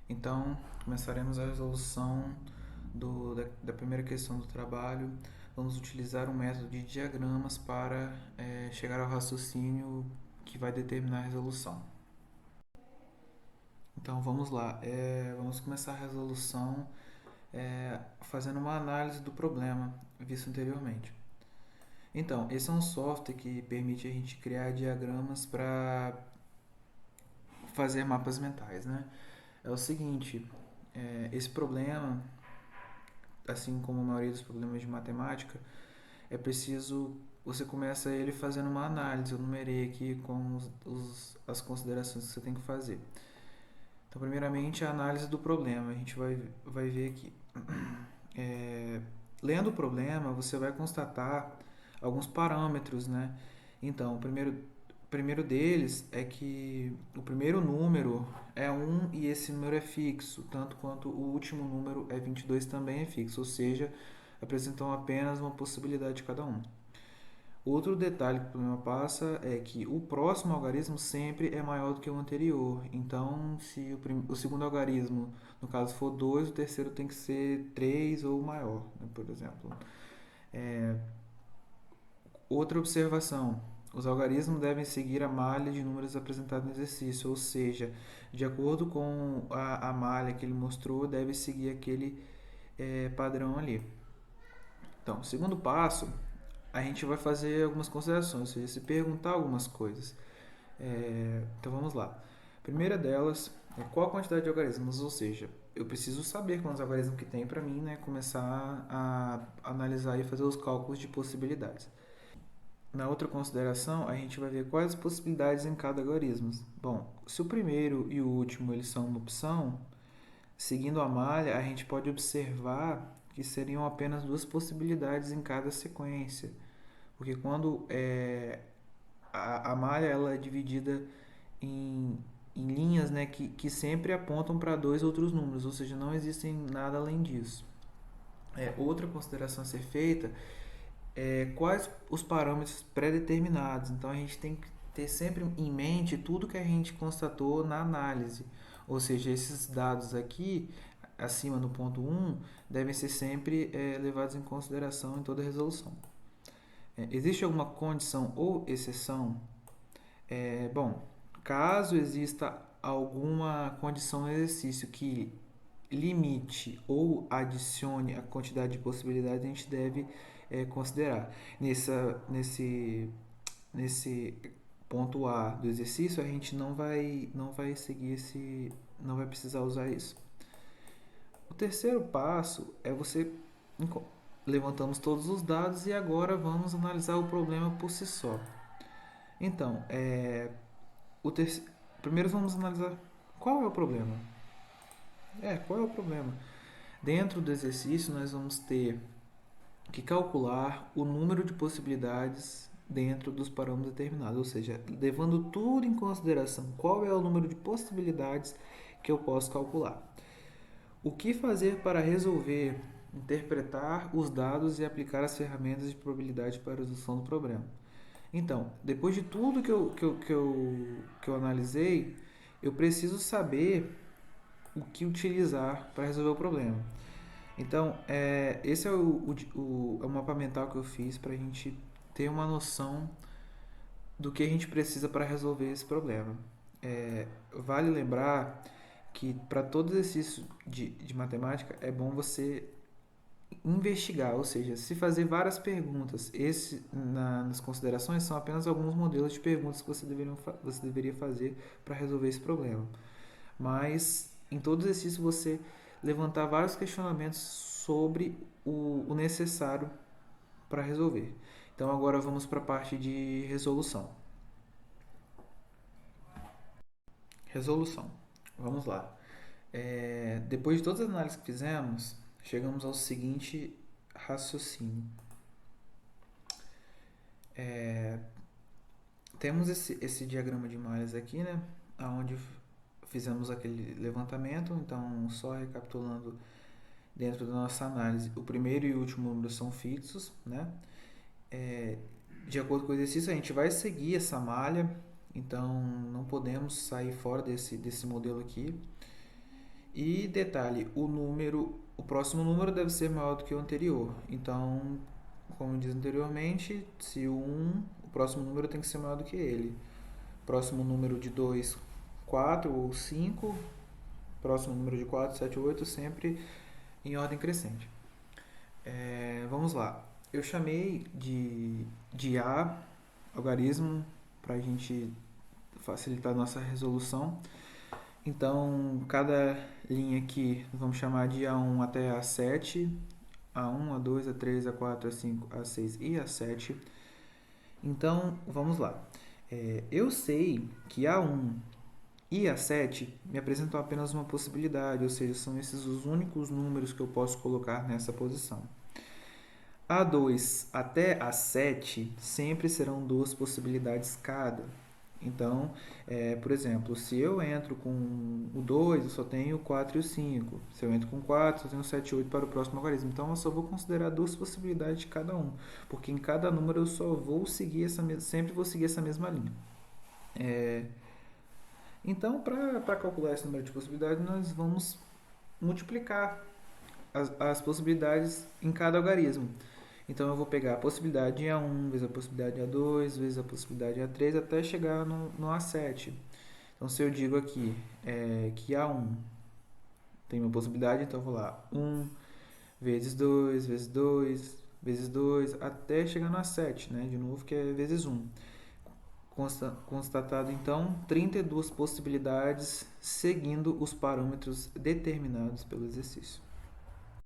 Então, começaremos a resolução da primeira questão do trabalho. Vamos utilizar um método de diagramas para chegar ao raciocínio que vai determinar a resolução. Então, vamos lá. Vamos começar a resolução fazendo uma análise do problema visto anteriormente. Então, esse é um software que permite a gente criar diagramas para fazer mapas mentais, né? É o seguinte, esse problema, assim como a maioria dos problemas de matemática, é preciso você começa ele fazendo uma análise. Eu numerei aqui com as considerações que você tem que fazer. Então, primeiramente, a análise do problema. A gente vai ver aqui. É, lendo o problema, você vai constatar alguns parâmetros, né? Então, o primeiro deles é que o primeiro número é 1 e esse número é fixo, tanto quanto o último número é 22 também é fixo, ou seja, apresentam apenas uma possibilidade de cada um. Outro detalhe que o problema passa é que o próximo algarismo sempre é maior do que o anterior. Então, se o segundo algarismo, no caso, for 2, o terceiro tem que ser 3 ou maior, né, por exemplo. Outra observação: os algarismos devem seguir a malha de números apresentada no exercício, ou seja, de acordo com a malha que ele mostrou, deve seguir aquele padrão ali. Então, segundo passo, a gente vai fazer algumas considerações, ou seja, se perguntar algumas coisas. Então vamos lá. A primeira delas é qual a quantidade de algarismos, ou seja, eu preciso saber quantos algarismos que tem para mim, né, começar a analisar e fazer os cálculos de possibilidades. Na outra consideração, a gente vai ver quais as possibilidades em cada algarismo. Bom, se o primeiro e o último eles são uma opção, seguindo a malha, a gente pode observar que seriam apenas duas possibilidades em cada sequência, porque quando a malha ela é dividida em, em linhas, né, que sempre apontam para dois outros números, ou seja, não existem nada além disso. Outra consideração a ser feita quais os parâmetros pré-determinados. Então a gente tem que ter sempre em mente tudo que a gente constatou na análise. Ou seja, esses dados aqui, acima no ponto 1, devem ser sempre levados em consideração em toda a resolução. Existe alguma condição ou exceção? Bom, caso exista alguma condição no exercício que limite ou adicione a quantidade de possibilidades, a gente deve considerar. Nesse ponto A do exercício, a gente não vai seguir não vai precisar usar isso. O terceiro passo é você levantamos todos os dados e agora vamos analisar o problema por si só. Então, o primeiro vamos analisar qual é o problema. Qual é o problema? Dentro do exercício, nós vamos ter que calcular o número de possibilidades dentro dos parâmetros determinados, ou seja, levando tudo em consideração, qual é o número de possibilidades que eu posso calcular. O que fazer para resolver, interpretar os dados e aplicar as ferramentas de probabilidade para a resolução do problema. Então, depois de tudo que eu analisei, eu preciso saber o que utilizar para resolver o problema. Então, esse é o mapa mental que eu fiz para a gente ter uma noção do que a gente precisa para resolver esse problema. Vale lembrar que para todo exercício de matemática é bom você investigar, ou seja, se fazer várias perguntas. Nas considerações são apenas alguns modelos de perguntas que você deveria fazer para resolver esse problema. Mas em todo exercício você levantar vários questionamentos sobre o necessário para resolver. Então agora vamos para a parte de resolução. Resolução. Vamos lá. Depois de todas as análises que fizemos, chegamos ao seguinte raciocínio. Temos esse diagrama de malhas aqui, né? Onde fizemos aquele levantamento. Então, só recapitulando dentro da nossa análise, o primeiro e o último número são fixos, né? De acordo com o exercício, a gente vai seguir essa malha, então não podemos sair fora desse modelo aqui. E detalhe, o próximo número deve ser maior do que o anterior. Então, como diz anteriormente, se o 1, o próximo número tem que ser maior do que ele. Próximo número de 2, 4 ou 5. Próximo número de 4, 7 ou 8, sempre em ordem crescente. Vamos lá. Eu chamei de A, algarismo, para a gente facilitar a nossa resolução. Então, cada linha aqui vamos chamar de A1 até A7, A1, A2, A3, A4, A5, A6 e A7. Então, vamos lá. Eu sei que A1 e A7 me apresentam apenas uma possibilidade, ou seja, são esses os únicos números que eu posso colocar nessa posição. A2 até A7 sempre serão duas possibilidades cada. Então, por exemplo, se eu entro com o 2, eu só tenho o 4 e o 5. Se eu entro com o 4, eu tenho o 7 e 8 para o próximo algarismo. Então, eu só vou considerar duas possibilidades de cada um, porque em cada número eu só vou seguir sempre vou seguir essa mesma linha. Então, para calcular esse número de possibilidades, nós vamos multiplicar as possibilidades em cada algarismo. Então, eu vou pegar a possibilidade de A1 vezes a possibilidade de A2 vezes a possibilidade de A3 até chegar no A7. Então, se eu digo aqui que A1 tem uma possibilidade, então eu vou lá 1 vezes 2 vezes 2 vezes 2 até chegar no A7, né? De novo, que é vezes 1. Constatado, então, 32 possibilidades seguindo os parâmetros determinados pelo exercício.